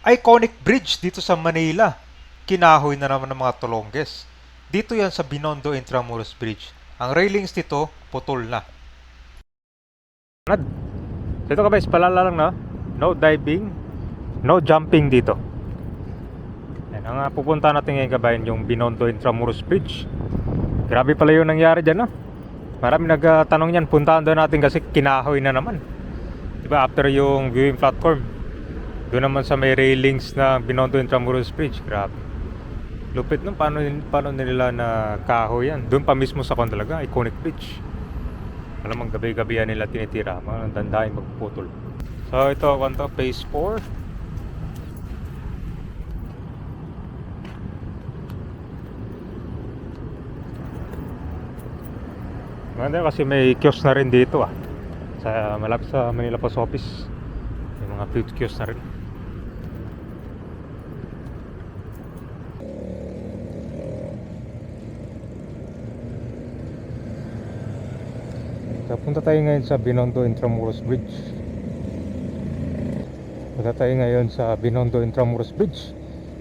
Iconic bridge dito sa Manila. Kinahoy na naman ng mga Tolonges. Dito yan sa Binondo Intramuros Bridge. Ang railings nito, putol na. Dito ka guys, palala lang na. No diving, no jumping dito. Yan, ang pupunta natin ngayon kabayan yung Binondo Intramuros Bridge. Grabe pala yung nangyari dyan, no? Marami nagtanong yan, puntahan doon natin kasi kinahoy na naman. Diba, after yung viewing platform, doon naman sa may railings na Binondo Intramuros Bridge. Grabe. Lupit nung paano nila na kahoy yan. Doon pa mismo sa kon talaga, iconic bridge. Alam, gabi-gabi yan nila tinitira. Mga dandahin magputol. So ito, kanto, phase 4. Maganda kasi may kiosk na rin dito malapit sa Manila Post Office. May mga food kiosk na rin. Punta tayo ngayon sa Binondo Intramuros Bridge.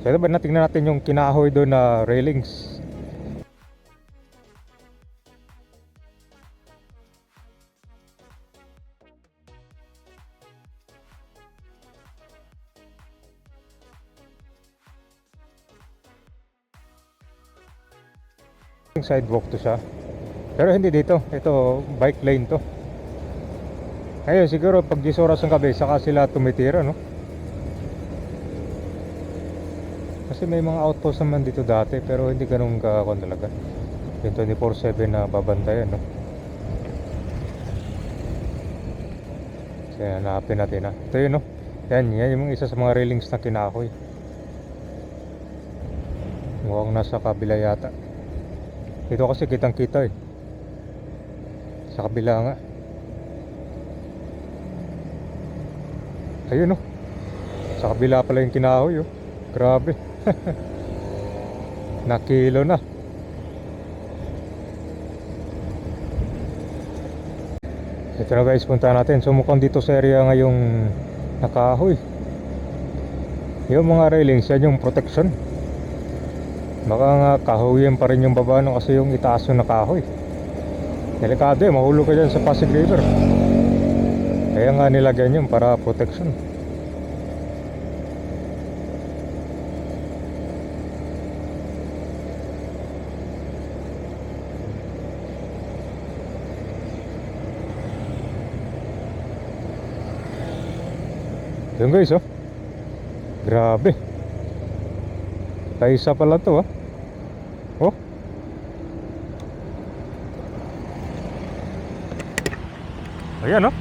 So ito ba, natingnan natin yung kinahoy doon na railings. Sidewalk to siya. Pero hindi dito. Ito, bike lane to. Ngayon siguro pag 10 oras ng gabi saka sila tumitira, no? Kasi may mga outpost naman dito dati, pero hindi ganun kakon talaga. Yung 24/7 na babantayan, no? Kaya hanapin natin, ito yun, no? Yan yung isa sa mga railings na kinahoy. Mukhang nasa kabila yata. Ito kasi kitang kita sa kabila nga. Ayun, no? Sa kabila pala yung kinahoy, grabe. Nakilo na. Ito na guys, punta natin. So mukhang dito sa area ngayong nakahoy. Yung mga railings, yan yung protection. Baka nga kahoyin pa rin yung baba, no? Kasi yung itaas yung nakahoy. Delikado mahulog ka dyan sa Pasig River. Kaya nga nilagyan yun para protection. Yun guys, grabe. Kaisa pala to, oh. Ayan,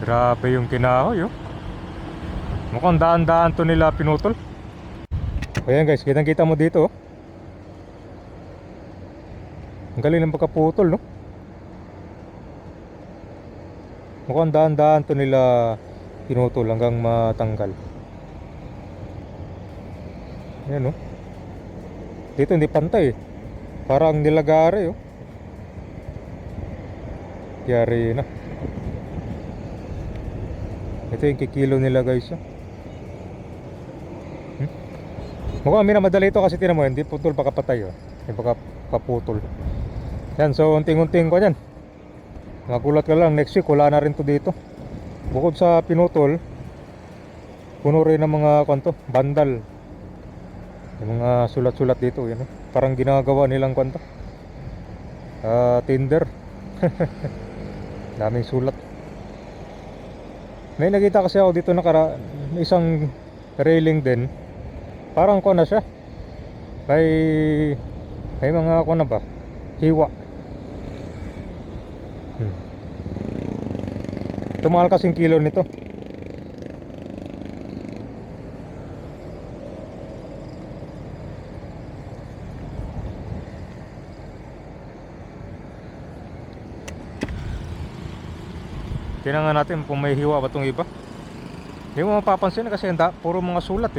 grabe yung kinahoy, mukhang daan-daan to nila pinutol. Ayan guys, kitang-kita mo dito, ang galing ng pagkaputol, no? Mukhang daan-daan to nila pinutol hanggang matanggal. Ayan, dito hindi pantay, parang nilagari, yari na. Ito yung kikilo nila guys, mukhang minamadali ito kasi tinan mo, hindi putol pa kapatay, hindi pa kaputol. Yan, so unting-unting ko yan. Magulat ka lang, next week wala na rin to dito. Bukod sa pinutol, puno rin ng mga bandal. Yung mga sulat-sulat dito, yan, parang ginagawa nilang Tinder. Daming sulat. May nakita kasi ako dito may isang railing din. Parang na siya. May mga ba? Hiwa. Tumagal kasing kilo nito. Tingnan nga natin kung may hiwa ba itong iba. Hindi mo mapapansin kasi puro mga sulat,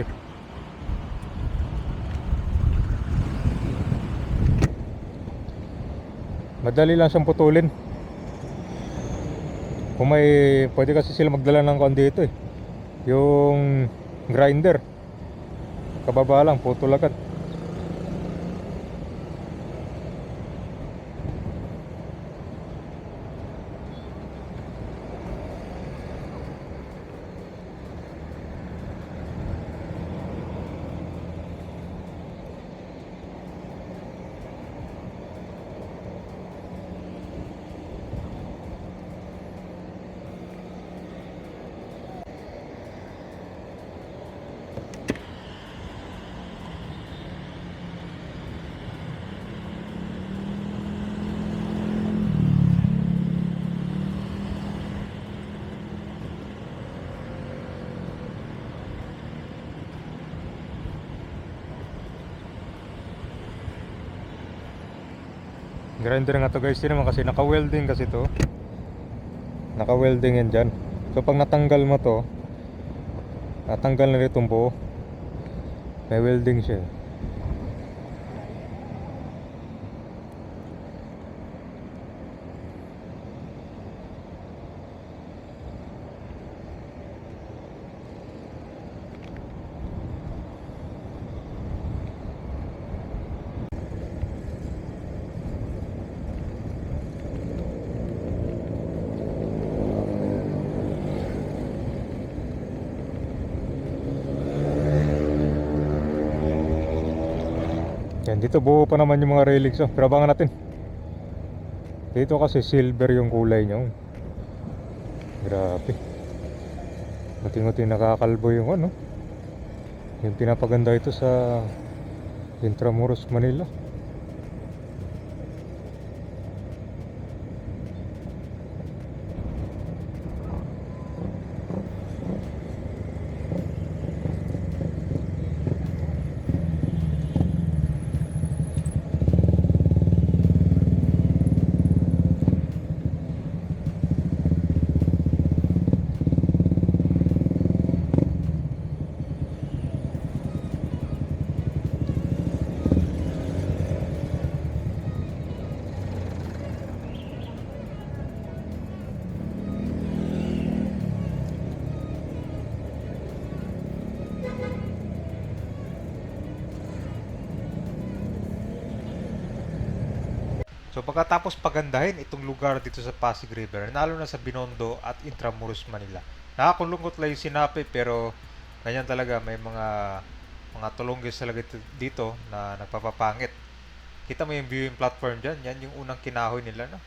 Madali lang siyang putulin. Kung may, pwede kasi sila magdala ng kon dito eh. Yung grinder. Kababa lang, putol agad. Grinder nga to guys, din naman kasi naka-welding kasi to. Naka-welding yan dyan. So pag natanggal mo to, natanggal na rin itong buo. May welding siya. Yan, dito buo pa naman yung mga railings, oh. Pero abangan natin. Dito kasi silver yung kulay nyo. Grabe. Muting-muting nakakalbo yung ano. Yung pinapaganda ito sa Intramuros, Manila. So pagkatapos pagandahin itong lugar dito sa Pasig River, nalo na sa Binondo at Intramuros, Manila. Nakakulungkot lang yung sinapi pero ganyan talaga, may mga tulunggis talaga dito na nagpapapangit. Kita mo yung viewing platform dyan, yan yung unang kinahoy nila, no?